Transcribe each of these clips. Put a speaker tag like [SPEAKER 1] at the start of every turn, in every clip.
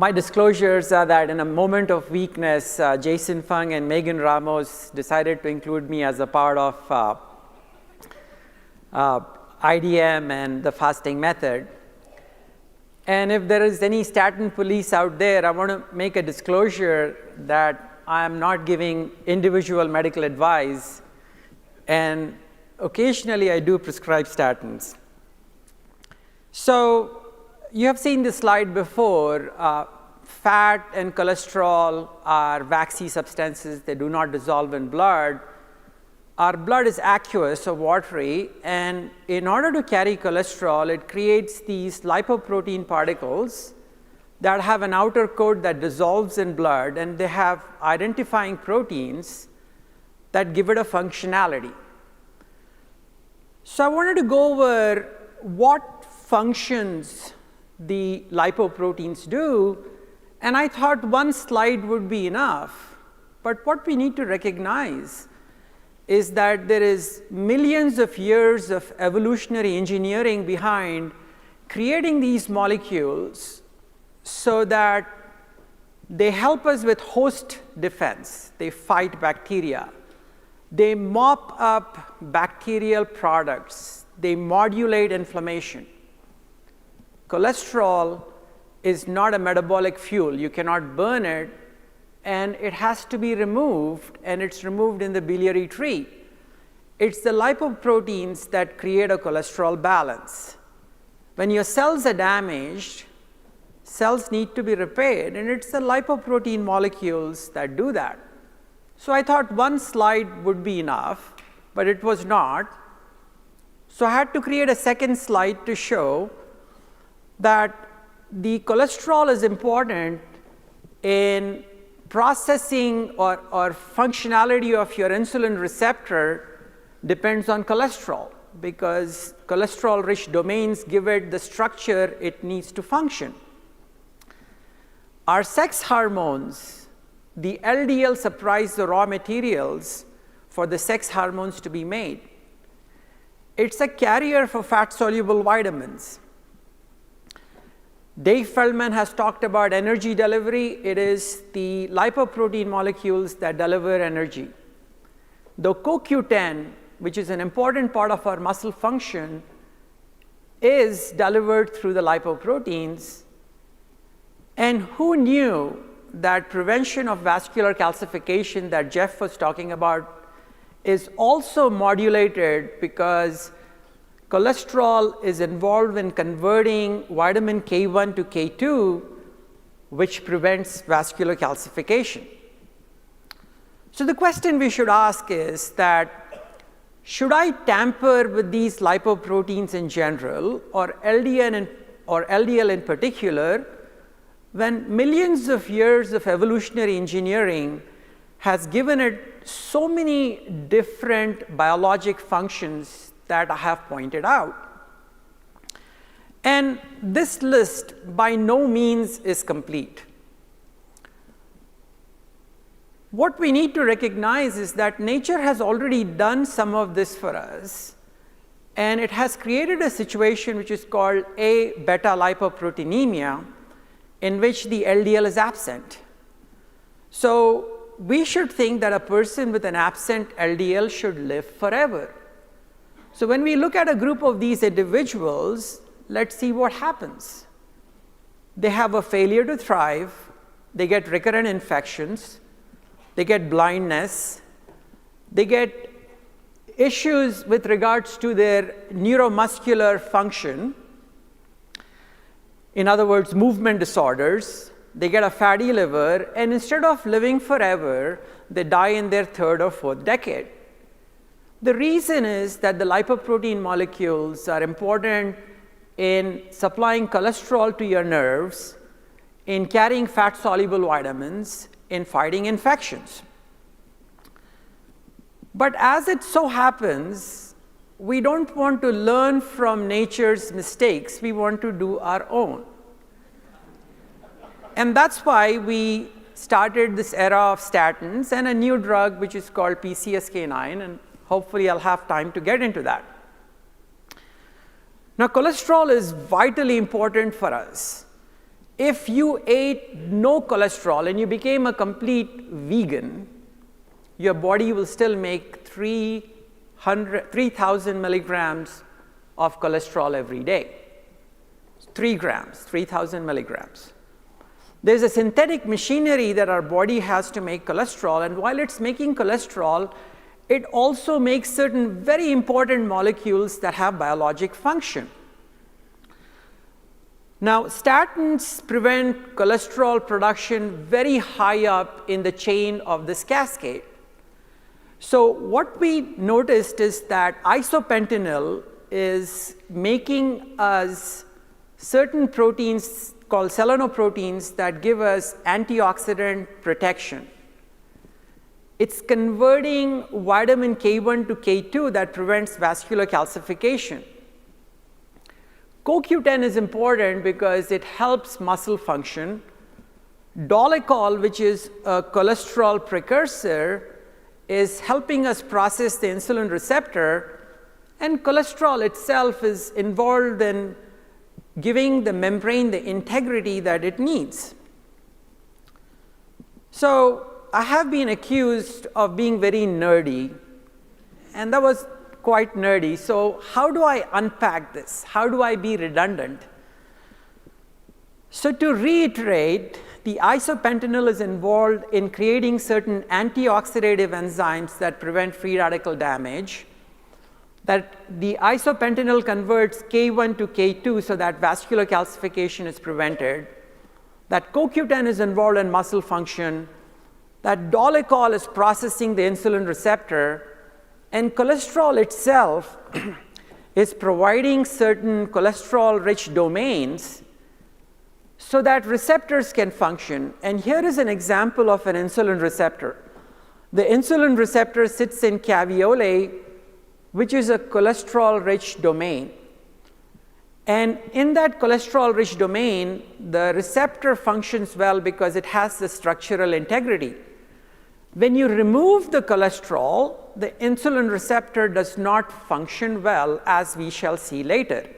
[SPEAKER 1] My disclosures are that in a moment of weakness, Jason Fung and Megan Ramos decided to include me as a part of IDM and the fasting method. And if there is any statin police out there, I want to make a disclosure that I am not giving individual medical advice, and occasionally I do prescribe statins. So you have seen this slide before. Fat and cholesterol are waxy substances. They do not dissolve in blood. Our blood is aqueous or watery, and in order to carry cholesterol, it creates these lipoprotein particles that have an outer coat that dissolves in blood, and they have identifying proteins that give it a functionality. So I wanted to go over what functions the lipoproteins do, and I thought one slide would be enough. But what we need to recognize is that there is millions of years of evolutionary engineering behind creating these molecules so that they help us with host defense. They fight bacteria. They mop up bacterial products. They modulate inflammation. Cholesterol is not a metabolic fuel. You cannot burn it, and it has to be removed, and it's removed in the biliary tree. It's the lipoproteins that create a cholesterol balance. When your cells are damaged, cells need to be repaired, and it's the lipoprotein molecules that do that. So I thought one slide would be enough, but it was not. So I had to create a second slide to show that the cholesterol is important in processing or functionality of your insulin receptor depends on cholesterol, because cholesterol-rich domains give it the structure it needs to function. Our sex hormones, the LDL supplies the raw materials for the sex hormones to be made. It's a carrier for fat-soluble vitamins. Dave Feldman has talked about energy delivery. It is the lipoprotein molecules that deliver energy. The CoQ10, which is an important part of our muscle function, is delivered through the lipoproteins. And who knew that prevention of vascular calcification that Jeff was talking about is also modulated because cholesterol is involved in converting vitamin K1 to K2, which prevents vascular calcification. So the question we should ask is that, should I tamper with these lipoproteins in general, or LDL in particular, when millions of years of evolutionary engineering has given it so many different biologic functions that I have pointed out? And this list by no means is complete. What we need to recognize is that nature has already done some of this for us, and it has created a situation which is called A-beta lipoproteinemia, in which the LDL is absent. So we should think that a person with an absent LDL should live forever. So when we look at a group of these individuals, let's see what happens. They have a failure to thrive, they get recurrent infections, they get blindness, they get issues with regards to their neuromuscular function. In other words, movement disorders. They get a fatty liver, and instead of living forever, they die in their third or fourth decade. The reason is that the lipoprotein molecules are important in supplying cholesterol to your nerves, in carrying fat-soluble vitamins, in fighting infections. But as it so happens, we don't want to learn from nature's mistakes. We want to do our own. And that's why we started this era of statins and a new drug which is called PCSK9, and hopefully I'll have time to get into that. Now, cholesterol is vitally important for us. If you ate no cholesterol and you became a complete vegan, your body will still make 3,000 milligrams of cholesterol every day. 3 grams, 3,000 milligrams. There's a synthetic machinery that our body has to make cholesterol, and while it's making cholesterol, it also makes certain very important molecules that have biologic function. Now, statins prevent cholesterol production very high up in the chain of this cascade. So what we noticed is that isopentenyl is making us certain proteins called selenoproteins that give us antioxidant protection. It's converting vitamin K1 to K2 that prevents vascular calcification. CoQ10 is important because it helps muscle function. Dolecol, which is a cholesterol precursor, is helping us process the insulin receptor, and cholesterol itself is involved in giving the membrane the integrity that it needs. So I have been accused of being very nerdy, and that was quite nerdy. So how do I unpack this? How do I be redundant? So to reiterate, the isopentenyl is involved in creating certain antioxidative enzymes that prevent free radical damage, that the isopentenyl converts K1 to K2 so that vascular calcification is prevented, that CoQ10 is involved in muscle function, that dolecol is processing the insulin receptor, and cholesterol itself is providing certain cholesterol-rich domains so that receptors can function. And here is an example of an insulin receptor. The insulin receptor sits in caveolae, which is a cholesterol-rich domain. And in that cholesterol-rich domain, the receptor functions well because it has the structural integrity. When you remove the cholesterol, the insulin receptor does not function well, as we shall see later.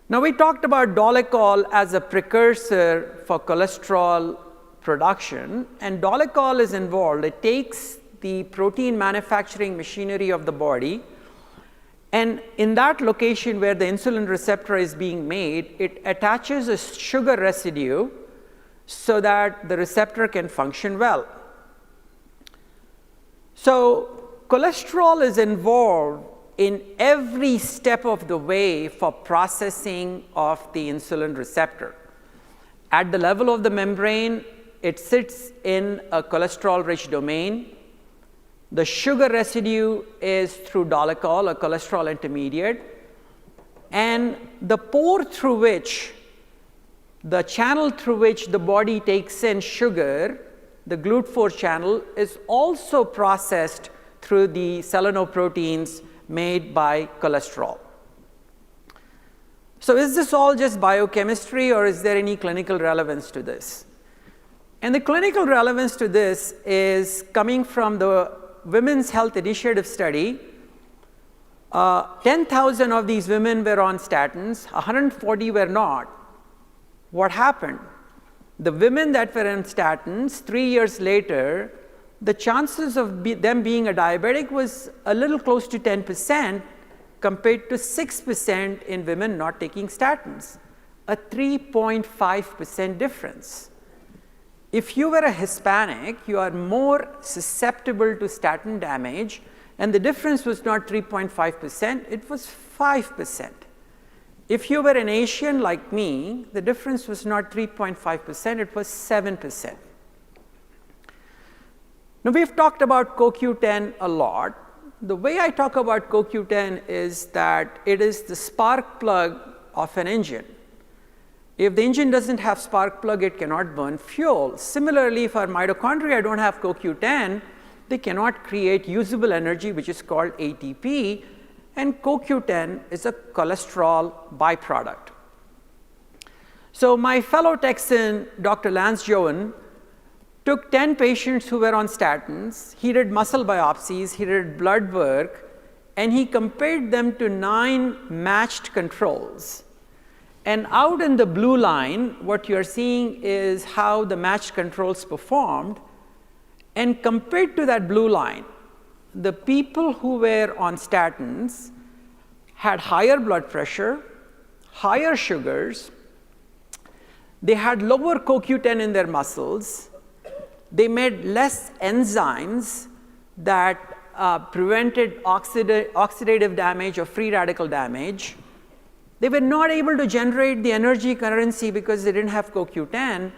[SPEAKER 1] Now, we talked about dolecol as a precursor for cholesterol production, and dolecol is involved. It takes the protein manufacturing machinery of the body, and in that location where the insulin receptor is being made, it attaches a sugar residue so that the receptor can function well. So cholesterol is involved in every step of the way for processing of the insulin receptor. At the level of the membrane, it sits in a cholesterol-rich domain. The sugar residue is through dolecol, a cholesterol intermediate, and the pore through which, the channel through which the body takes in sugar, the GLUT4 channel, is also processed through the selenoproteins made by cholesterol. So is this all just biochemistry, or is there any clinical relevance to this? And the clinical relevance to this is coming from the Women's Health Initiative study. 10,000 of these women were on statins, 140 were not. What happened? The women that were on statins, 3 years later, the chances of them being a diabetic was a little close to 10% compared to 6% in women not taking statins, a 3.5% difference. If you were a Hispanic, you are more susceptible to statin damage, and the difference was not 3.5%, it was 5%. If you were an Asian like me, the difference was not 3.5%, it was 7%. Now, we've talked about CoQ10 a lot. The way I talk about CoQ10 is that it is the spark plug of an engine. If the engine doesn't have spark plug, it cannot burn fuel. Similarly, if our mitochondria don't have CoQ10, they cannot create usable energy, which is called ATP, and CoQ10 is a cholesterol byproduct. So my fellow Texan, Dr. Lance Joan, took 10 patients who were on statins. He did muscle biopsies, he did blood work, and he compared them to 9 matched controls. And out in the blue line, what you're seeing is how the matched controls performed. And compared to that blue line, the people who were on statins had higher blood pressure, higher sugars, they had lower CoQ10 in their muscles, they made less enzymes that prevented oxidative damage or free radical damage. They were not able to generate the energy currency because they didn't have CoQ10,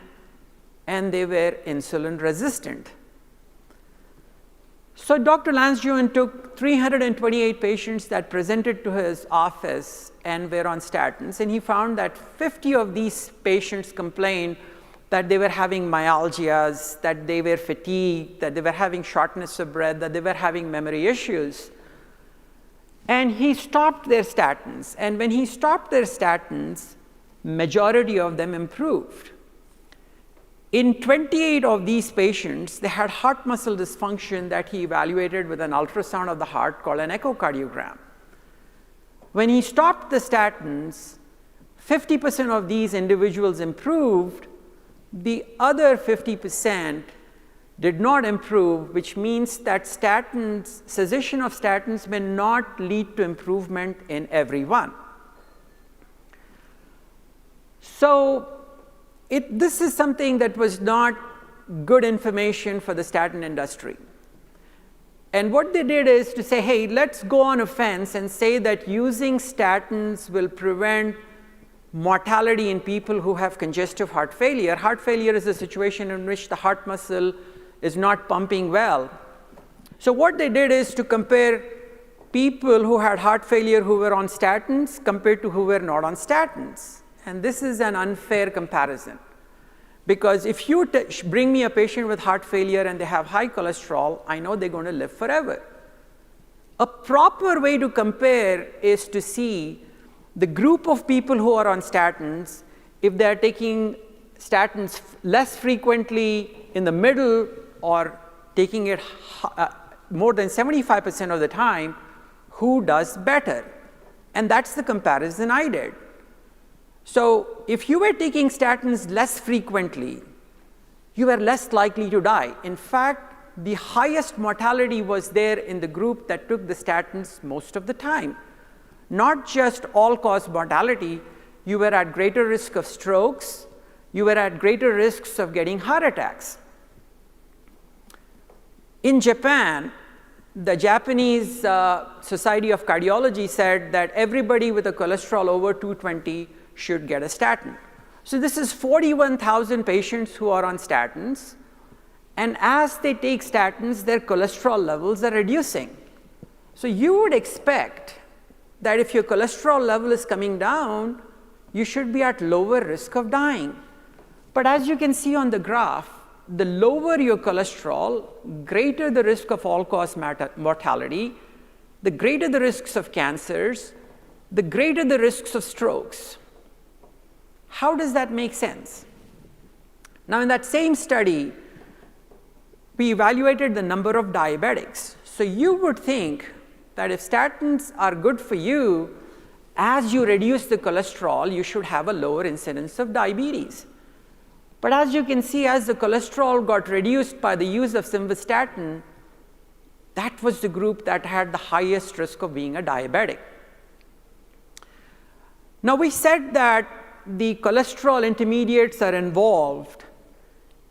[SPEAKER 1] and they were insulin resistant. So Dr. Lansdowne took 328 patients that presented to his office and were on statins, and he found that 50 of these patients complained that they were having myalgias, that they were fatigued, that they were having shortness of breath, that they were having memory issues. And he stopped their statins. And when he stopped their statins, majority of them improved. In 28 of these patients, they had heart muscle dysfunction that he evaluated with an ultrasound of the heart called an echocardiogram. When he stopped the statins, 50% of these individuals improved. The other 50% did not improve, which means that statins, cessation of statins may not lead to improvement in everyone. So this is something that was not good information for the statin industry. And what they did is to say, hey, let's go on a fence and say that using statins will prevent mortality in people who have congestive heart failure. Heart failure is a situation in which the heart muscle is not pumping well. So what they did is to compare people who had heart failure who were on statins compared to who were not on statins. And this is an unfair comparison, because if you bring me a patient with heart failure and they have high cholesterol, I know they're going to live forever. A proper way to compare is to see the group of people who are on statins, if they're taking statins less frequently, in the middle, or taking it more than 75% of the time, who does better? And that's the comparison I did. So if you were taking statins less frequently, you were less likely to die. In fact, the highest mortality was there in the group that took the statins most of the time. Not just all-cause mortality, you were at greater risk of strokes, you were at greater risks of getting heart attacks. In Japan, the Japanese Society of Cardiology said that everybody with a cholesterol over 220 should get a statin. So this is 41,000 patients who are on statins, and as they take statins, their cholesterol levels are reducing. So you would expect that if your cholesterol level is coming down, you should be at lower risk of dying. But as you can see on the graph, the lower your cholesterol, greater the risk of all-cause mortality, the greater the risks of cancers, the greater the risks of strokes. How does that make sense? Now, in that same study, we evaluated the number of diabetics. So you would think that if statins are good for you, as you reduce the cholesterol, you should have a lower incidence of diabetes. But as you can see, as the cholesterol got reduced by the use of simvastatin, that was the group that had the highest risk of being a diabetic. Now, we said that the cholesterol intermediates are involved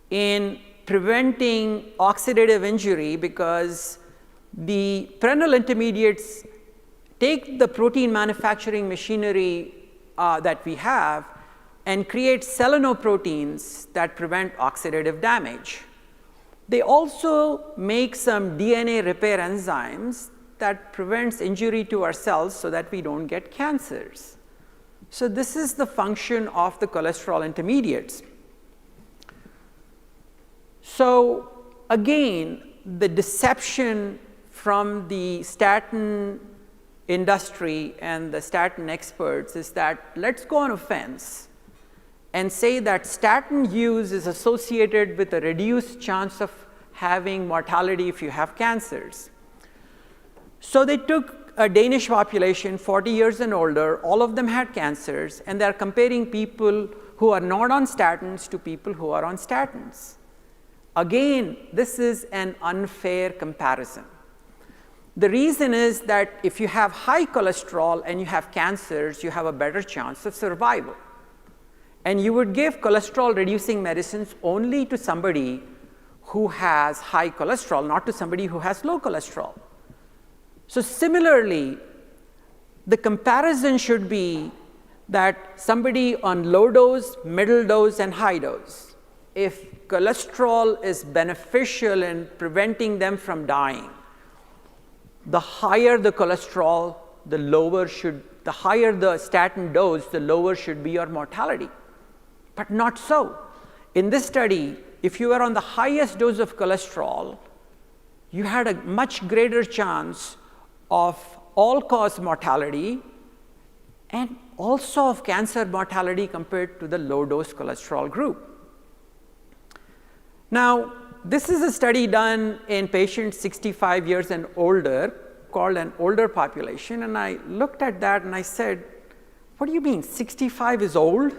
[SPEAKER 1] in preventing oxidative injury because the prenyl intermediates take the protein manufacturing machinery that we have and create selenoproteins that prevent oxidative damage. They also make some DNA repair enzymes that prevents injury to our cells so that we don't get cancers. So this is the function of the cholesterol intermediates. So again, the deception from the statin industry and the statin experts is that let's go on a fence and say that statin use is associated with a reduced chance of having mortality if you have cancers. So they took a Danish population, 40 years and older, all of them had cancers, and they're comparing people who are not on statins to people who are on statins. Again, this is an unfair comparison. The reason is that if you have high cholesterol and you have cancers, you have a better chance of survival. And you would give cholesterol reducing medicines only to somebody who has high cholesterol, not to somebody who has low cholesterol. So similarly, the comparison should be that somebody on low dose, middle dose, and high dose, if cholesterol is beneficial in preventing them from dying, the higher the cholesterol, the higher the statin dose, the lower should be your mortality. But not so. In this study, if you were on the highest dose of cholesterol, you had a much greater chance of all-cause mortality and also of cancer mortality compared to the low-dose cholesterol group. Now, this is a study done in patients 65 years and older, called an older population, and I looked at that and I said, what do you mean, 65 is old?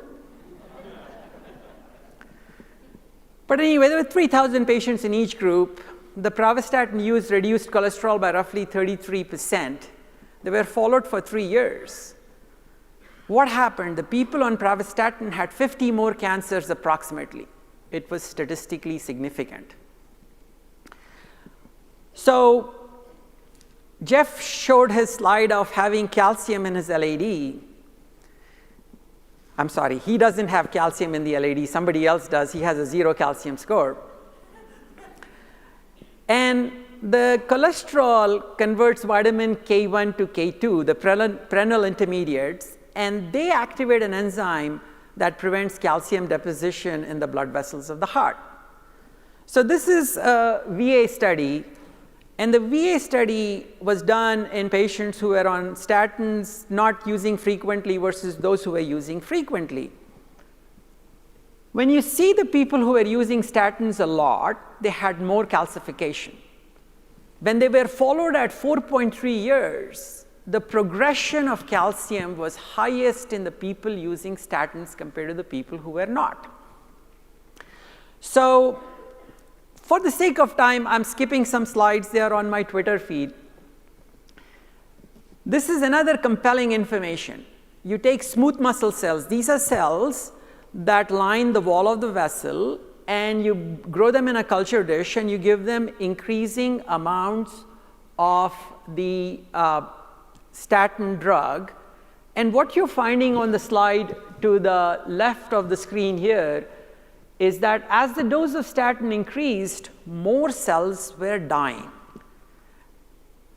[SPEAKER 1] But anyway, there were 3,000 patients in each group. The pravastatin use reduced cholesterol by roughly 33%. They were followed for 3 years. What happened? The people on pravastatin had 50 more cancers approximately. It was statistically significant. So Jeff showed his slide of having calcium in his LAD. I'm sorry, he doesn't have calcium in the LAD, somebody else does. He has a 0 calcium score. And the cholesterol converts vitamin K1 to K2, the prenyl intermediates, and they activate an enzyme that prevents calcium deposition in the blood vessels of the heart. So this is a VA study, and the VA study was done in patients who were on statins not using frequently versus those who were using frequently. When you see the people who were using statins a lot, they had more calcification. When they were followed at 4.3 years, the progression of calcium was highest in the people using statins compared to the people who were not. So for the sake of time, I'm skipping some slides. They are on my Twitter feed. This is another compelling information. You take smooth muscle cells. These are cells that line the wall of the vessel, and you grow them in a culture dish, and you give them increasing amounts of the statin drug. And what you're finding on the slide to the left of the screen here is that as the dose of statin increased, more cells were dying.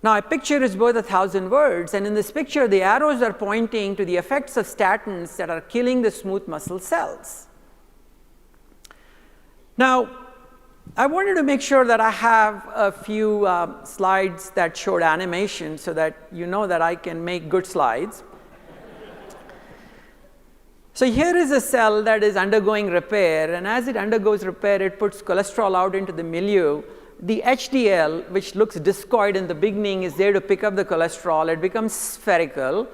[SPEAKER 1] Now, a picture is worth 1,000 words, and in this picture, the arrows are pointing to the effects of statins that are killing the smooth muscle cells. Now, I wanted to make sure that I have a few slides that showed animation so that you know that I can make good slides. So here is a cell that is undergoing repair, and as it undergoes repair, it puts cholesterol out into the milieu. The HDL, which looks discoid in the beginning, is there to pick up the cholesterol. It becomes spherical,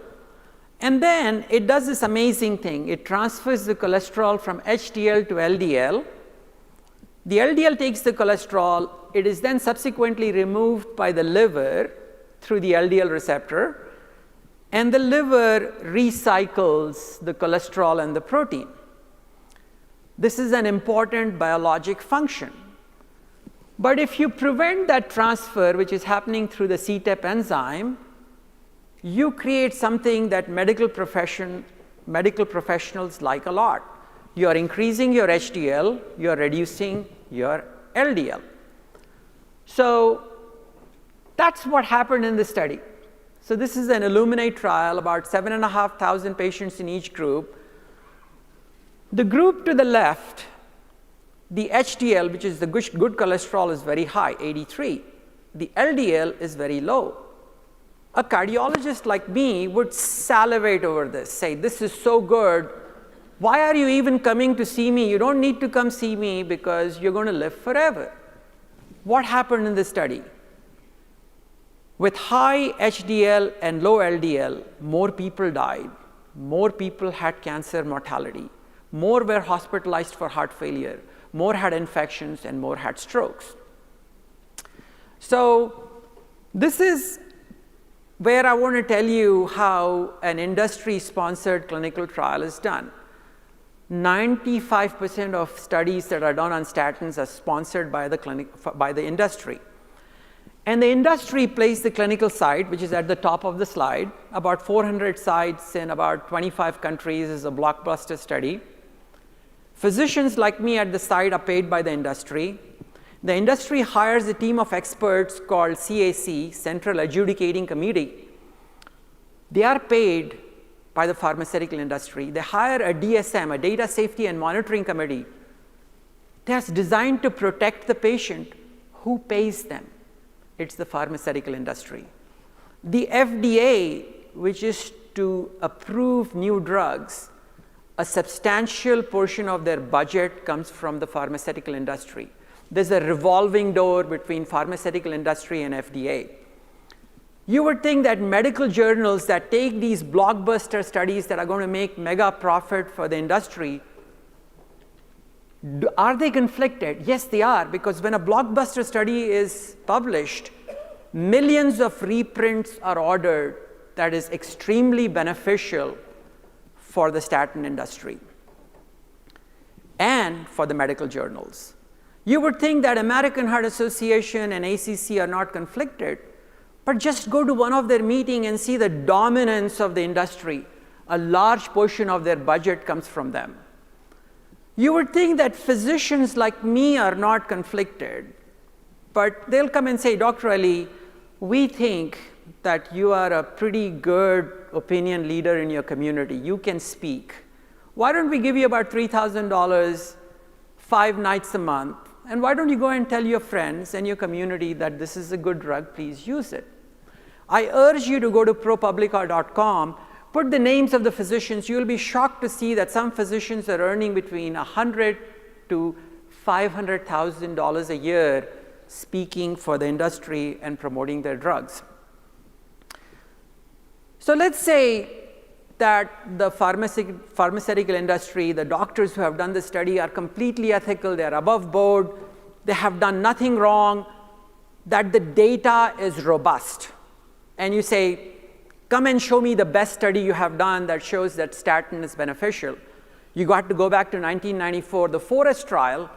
[SPEAKER 1] and then it does this amazing thing. It transfers the cholesterol from HDL to LDL. The LDL takes the cholesterol. It is then subsequently removed by the liver through the LDL receptor, and the liver recycles the cholesterol and the protein. This is an important biologic function. But if you prevent that transfer, which is happening through the CETP enzyme, you create something that medical professionals like a lot. You are increasing your HDL, you are reducing your LDL. So that's what happened in this study. So this is an Illuminate trial, about 7,500 patients in each group. The group to the left, the HDL, which is the good cholesterol, is very high, 83. The LDL is very low. A cardiologist like me would salivate over this, say, this is so good. Why are you even coming to see me? You don't need to come see me because you're going to live forever. What happened in this study? With high HDL and low LDL, more people died, more people had cancer mortality, more were hospitalized for heart failure, more had infections, and more had strokes. So this is where I want to tell you how an industry-sponsored clinical trial is done. 95% of studies that are done on statins are sponsored by the industry. And the industry plays the clinical side, which is at the top of the slide. About 400 sites in about 25 countries is a blockbuster study. Physicians like me at the site are paid by the industry. The industry hires a team of experts called CAC, Central Adjudicating Committee. They are paid by the pharmaceutical industry. They hire a DSM, a Data Safety and Monitoring Committee, that's designed to protect the patient. Who pays them? It's the pharmaceutical industry. The FDA, which is to approve new drugs, a substantial portion of their budget comes from the pharmaceutical industry. There's a revolving door between pharmaceutical industry and FDA. You would think that medical journals that take these blockbuster studies that are going to make mega profit for the industry, are they conflicted? Yes, they are, because when a blockbuster study is published, millions of reprints are ordered that is extremely beneficial for the statin industry and for the medical journals. You would think that American Heart Association and ACC are not conflicted, but just go to one of their meetings and see the dominance of the industry. A large portion of their budget comes from them. You would think that physicians like me are not conflicted, but they'll come and say, Dr. Ali, we think that you are a pretty good opinion leader in your community. You can speak. Why don't we give you about $3,000 5 nights a month? And why don't you go and tell your friends and your community that this is a good drug, please use it. I urge you to go to propublica.com, put the names of the physicians. You'll be shocked to see that some physicians are earning between $100,000 to $500,000 a year speaking for the industry and promoting their drugs. So let's say that the pharmaceutical industry, the doctors who have done the study are completely ethical, they're above board, they have done nothing wrong, that the data is robust. And you say, come and show me the best study you have done that shows that statin is beneficial. You got to go back to 1994, the Forest trial,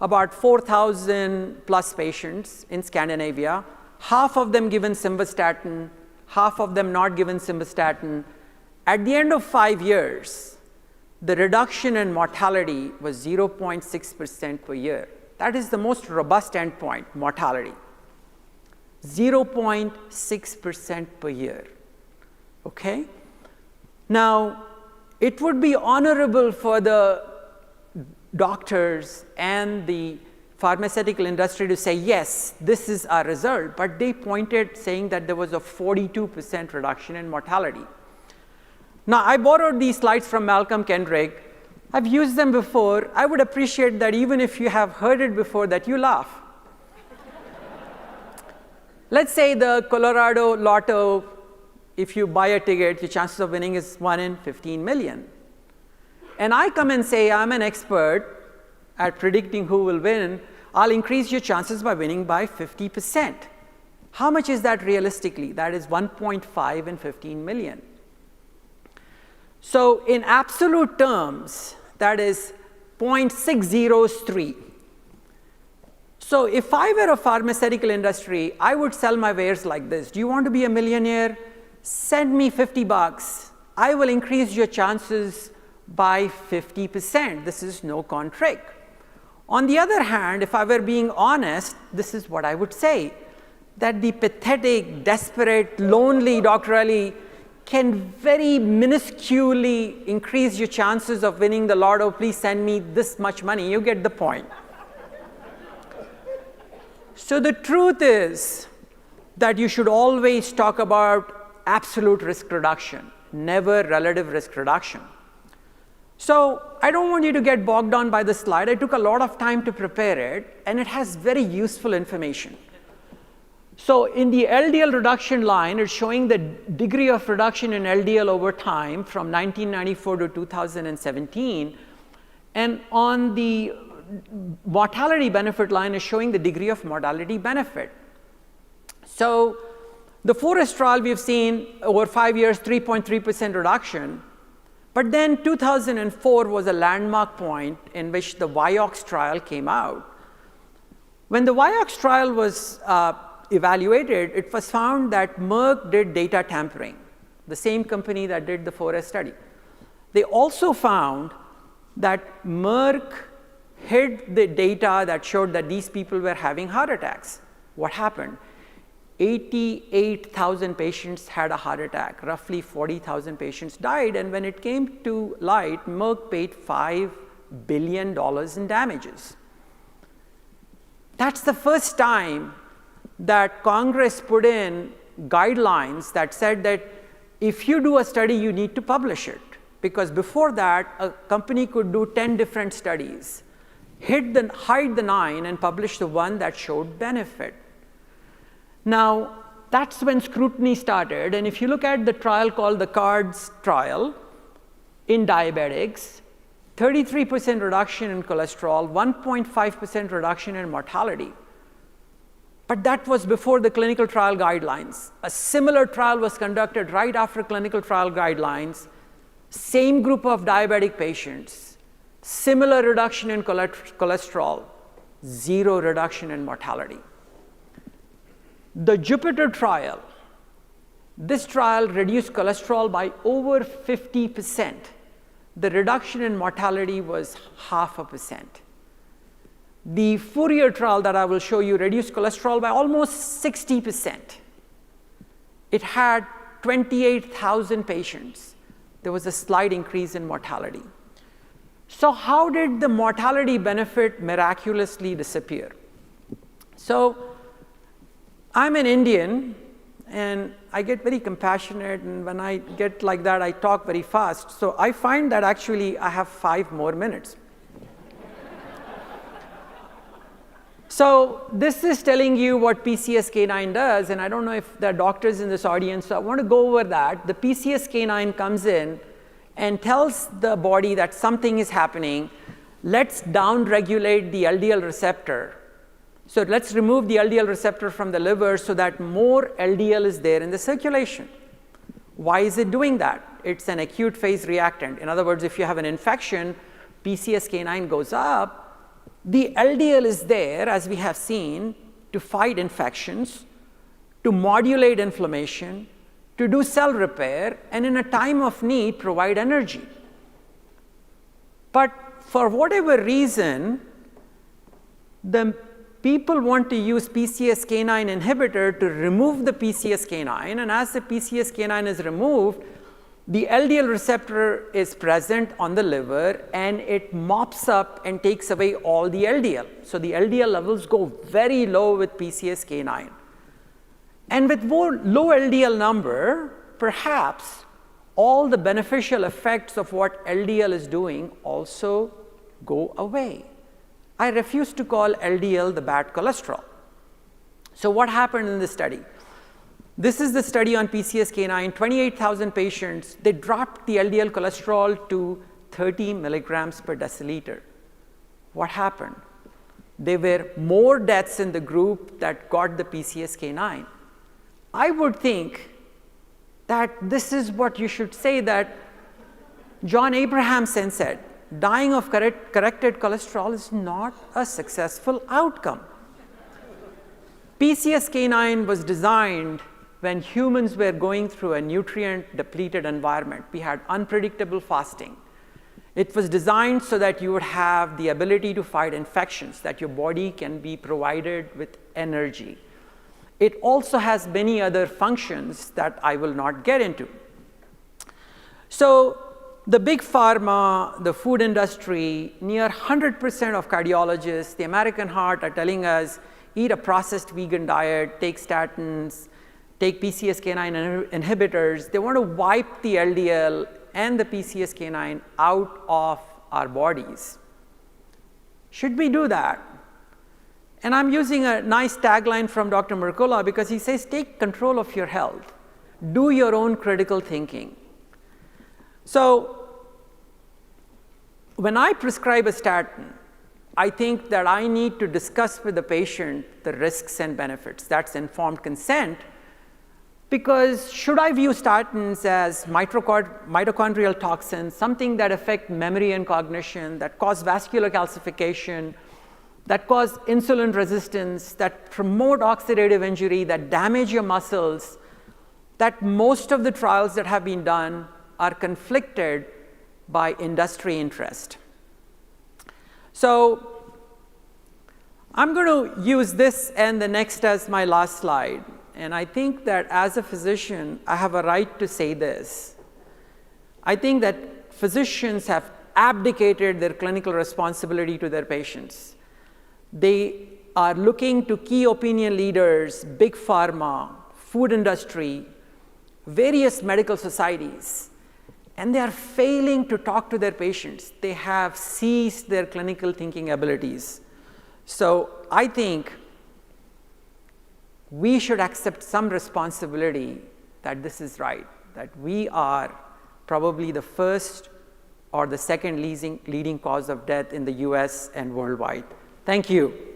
[SPEAKER 1] about 4,000 plus patients in Scandinavia, half of them given simvastatin, half of them not given simvastatin. At the end of 5 years, the reduction in mortality was 0.6% per year. That is the most robust endpoint, mortality. 0.6% per year. Okay? Now, it would be honorable for the doctors and the pharmaceutical industry to say, yes, this is our result, but they pointed saying that there was a 42% reduction in mortality. Now, I borrowed these slides from Malcolm Kendrick. I've used them before. I would appreciate that even if you have heard it before, that you laugh. Let's say the Colorado Lotto, if you buy a ticket, your chances of winning is 1 in 15 million. And I come and say, I'm an expert at predicting who will win. I'll increase your chances by winning by 50%. How much is that realistically? That is 1.5 in 15 million. So in absolute terms, that is 0.603. So if I were a pharmaceutical industry, I would sell my wares like this. Do you want to be a millionaire? Send me $50. I will increase your chances by 50%. This is no con trick. On the other hand, if I were being honest, this is what I would say, that the pathetic, desperate, lonely Dr. Ali can very minusculely increase your chances of winning the lotto. Please send me this much money. You get the point. So the truth is that you should always talk about absolute risk reduction, never relative risk reduction. So I don't want you to get bogged down by the slide. I took a lot of time to prepare it, and it has very useful information. So in the LDL reduction line, it's showing the degree of reduction in LDL over time from 1994 to 2017. And on the mortality benefit line is showing the degree of mortality benefit. So the FOREST trial, we've seen over 5 years, 3.3% reduction. But then 2004 was a landmark point in which the Vioxx trial came out. When the Vioxx trial was evaluated, it was found that Merck did data tampering, the same company that did the FOREST study. They also found that Merck hid the data that showed that these people were having heart attacks. What happened? 88,000 patients had a heart attack, roughly 40,000 patients died, and when it came to light, Merck paid $5 billion in damages. That's the first time that Congress put in guidelines that said that if you do a study, you need to publish it. Because before that, a company could do 10 different studies, hide the 9 and publish the one that showed benefit. Now, that's when scrutiny started. And if you look at the trial called the CARDS trial in diabetics, 33% reduction in cholesterol, 1.5% reduction in mortality. But that was before the clinical trial guidelines. A similar trial was conducted right after clinical trial guidelines, same group of diabetic patients, similar reduction in cholesterol, 0 reduction in mortality. The Jupiter trial, this trial reduced cholesterol by over 50%. The reduction in mortality was 0.5%. The Fourier trial that I will show you reduced cholesterol by almost 60%. It had 28,000 patients. There was a slight increase in mortality. So how did the mortality benefit miraculously disappear? So I'm an Indian, and I get very compassionate, and when I get like that, I talk very fast. So I find that actually I have 5 more minutes. So this is telling you what PCSK9 does, and I don't know if there are doctors in this audience, so I want to go over that. The PCSK9 comes in and tells the body that something is happening. Let's downregulate the LDL receptor. So let's remove the LDL receptor from the liver so that more LDL is there in the circulation. Why is it doing that? It's an acute phase reactant. In other words, if you have an infection, PCSK9 goes up. The LDL is there, as we have seen, to fight infections, to modulate inflammation, to do cell repair, and in a time of need, provide energy. But for whatever reason, the people want to use PCSK9 inhibitor to remove the PCSK9, and as the PCSK9 is removed, the LDL receptor is present on the liver, and it mops up and takes away all the LDL. So the LDL levels go very low with PCSK9. And with more low LDL number, perhaps all the beneficial effects of what LDL is doing also go away. I refuse to call LDL the bad cholesterol. So what happened in this study? This is the study on PCSK9, 28,000 patients. They dropped the LDL cholesterol to 30 milligrams per deciliter. What happened? There were more deaths in the group that got the PCSK9. I would think that this is what you should say, that John Abrahamson said, dying of corrected cholesterol is not a successful outcome. PCSK9 was designed when humans were going through a nutrient-depleted environment. We had unpredictable fasting. It was designed so that you would have the ability to fight infections, that your body can be provided with energy. It also has many other functions that I will not get into. So the big pharma, the food industry, near 100% of cardiologists, the American Heart are telling us, eat a processed vegan diet, take statins, take PCSK9 inhibitors. They want to wipe the LDL and the PCSK9 out of our bodies. Should we do that? And I'm using a nice tagline from Dr. Mercola because he says, take control of your health. Do your own critical thinking. So when I prescribe a statin, I think that I need to discuss with the patient the risks and benefits. That's informed consent. Because should I view statins as mitochondrial toxins, something that affect memory and cognition, that cause vascular calcification, that cause insulin resistance, that promote oxidative injury, that damage your muscles, that most of the trials that have been done are conflicted by industry interest. So I'm going to use this and the next as my last slide. And I think that as a physician, I have a right to say this. I think that physicians have abdicated their clinical responsibility to their patients. They are looking to key opinion leaders, big pharma, food industry, various medical societies, and they are failing to talk to their patients. They have ceased their clinical thinking abilities. So I think we should accept some responsibility that this is right, that we are probably the first or the second leading cause of death in the US and worldwide. Thank you.